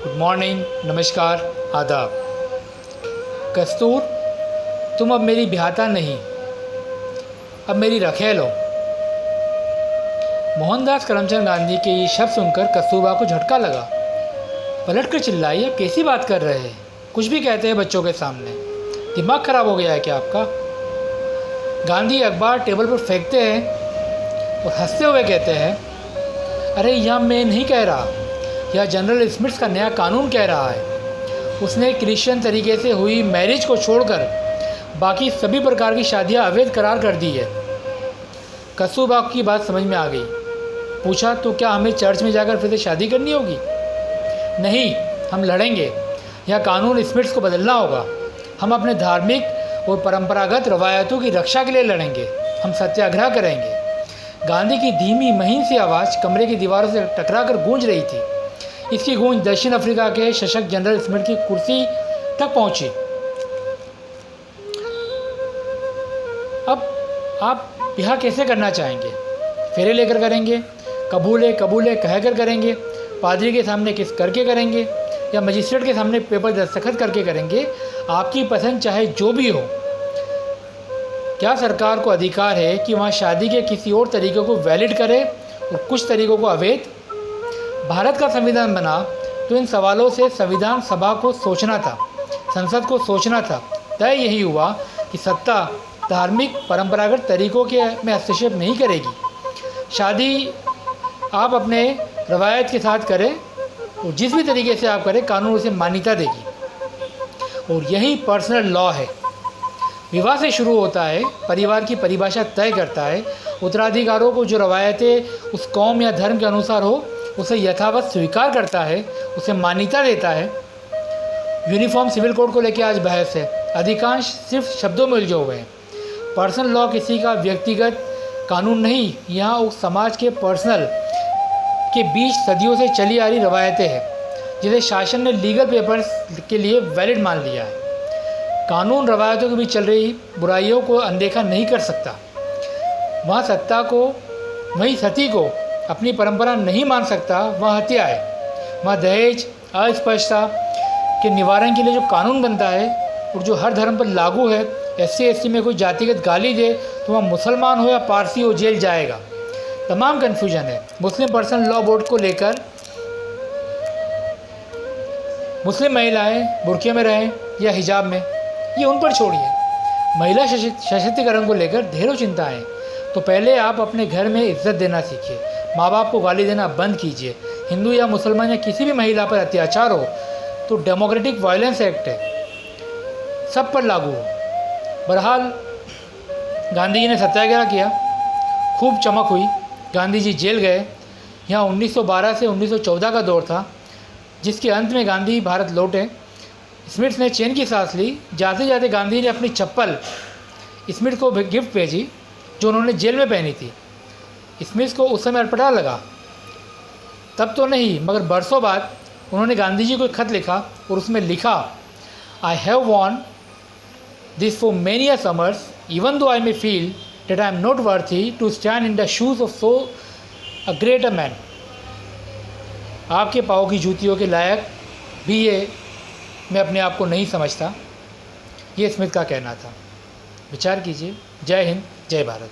Good morning, नमस्कार, आदाब। कस्तूर, तुम अब मेरी ब्याहता नहीं, अब मेरी रखेल हो। मोहनदास करमचंद गांधी के ये शब्द सुनकर कस्तूरबा को झटका लगा। पलट कर चिल्लाई, अब कैसी बात कर रहे हैं? कुछ भी कहते हैं बच्चों के सामने। दिमाग खराब हो गया है क्या आपका? गांधी अखबार टेबल पर फेंकते हैं और हंसते हुए कहते हैं, अरे यह मैं नहीं कह रहा, यह जनरल स्मिथ का नया कानून कह रहा है। उसने क्रिश्चियन तरीके से हुई मैरिज को छोड़कर बाकी सभी प्रकार की शादियां अवैध करार कर दी है। कस्तूरबा की बात समझ में आ गई। पूछा, तो क्या हमें चर्च में जाकर फिर से शादी करनी होगी? नहीं, हम लड़ेंगे। यह कानून स्मिथ को बदलना होगा। हम अपने धार्मिक और परंपरागत रवायतों की रक्षा के लिए लड़ेंगे। हम सत्याग्रह करेंगे। गांधी की धीमी महीन सी आवाज़ कमरे की दीवारों से टकराकर गूंज रही थी। इसकी गूंज दक्षिण अफ्रीका के सशक्त जनरल स्मिथ की कुर्सी तक पहुंची। अब आप ब्याह कैसे करना चाहेंगे? फेरे लेकर करेंगे? कबूले कबूले कहकर करेंगे? पादरी के सामने किस करके करेंगे? या मजिस्ट्रेट के सामने पेपर दस्तखत करके करेंगे? आपकी पसंद चाहे जो भी हो। क्या सरकार को अधिकार है कि वहाँ शादी के किसी और तरीक़ों को वैलिड करे और कुछ तरीक़ों को अवैध? भारत का संविधान बना तो इन सवालों से संविधान सभा को सोचना था, संसद को सोचना था। तय यही हुआ कि सत्ता धार्मिक परंपरागत तरीक़ों के में हस्तक्षेप नहीं करेगी। शादी आप अपने रवायत के साथ करें और जिस भी तरीके से आप करें, कानून उसे मान्यता देगी। और यही पर्सनल लॉ है। विवाह से शुरू होता है, परिवार की परिभाषा तय करता है। उत्तराधिकारों को जो रवायतें उस कौम या धर्म के अनुसार हो उसे यथावत स्वीकार करता है, उसे मान्यता देता है। यूनिफॉर्म सिविल कोड को लेकर आज बहस है। अधिकांश सिर्फ शब्दों में उलझे हुए हैं। पर्सनल लॉ किसी का व्यक्तिगत कानून नहीं, यहाँ उस समाज के पर्सनल के बीच सदियों से चली आ रही रवायतें हैं जिसे शासन ने लीगल पेपर्स के लिए वैलिड मान लिया है। कानून रवायतों के बीच चल रही बुराइयों को अनदेखा नहीं कर सकता। वहाँ सत्ता को, वहीं सती को अपनी परंपरा नहीं मान सकता, वह हत्या है। वहाँ दहेज, अस्पष्टता के निवारण के लिए जो कानून बनता है और जो हर धर्म पर लागू है, SC ST में कोई जातिगत गाली दे तो वह मुसलमान हो या पारसी हो, जेल जाएगा। तमाम कन्फ्यूजन है। मुस्लिम पर्सनल लॉ बोर्ड को लेकर मुस्लिम महिलाएं बुर्के में रहें या हिजाब में, ये उन पर छोड़िए। महिला सशक्तिकरण को लेकर ढेरों चिंताएं। तो पहले आप अपने घर में इज्जत देना सीखिए। माँ बाप को गाली देना बंद कीजिए। हिंदू या मुसलमान या किसी भी महिला पर अत्याचार हो तो डेमोक्रेटिक वायलेंस एक्ट है, सब पर लागू हो। बहरहाल गांधी जी ने सत्याग्रह किया, खूब चमक हुई। गांधी जी जेल गए। यहाँ 1912 से 1914 का दौर था, जिसके अंत में गांधी भारत लौटे। स्मिथ ने चैन की सांस ली। जाते जाते गांधी ने अपनी चप्पल स्मिथ को गिफ्ट भेजी जो उन्होंने जेल में पहनी थी। स्मिथ को उस समय अटपटा लगा, तब तो नहीं मगर बरसों बाद उन्होंने गांधी जी को एक खत लिखा और उसमें लिखा, I have von this for many a summers even though I may feel that I am not worthy to stand in the shoes of so a great a man। आपके पाँव की जूतियों के लायक भी ये मैं अपने आप को नहीं समझता, ये स्मिथ का कहना था। विचार कीजिए। जय हिंद, जय भारत।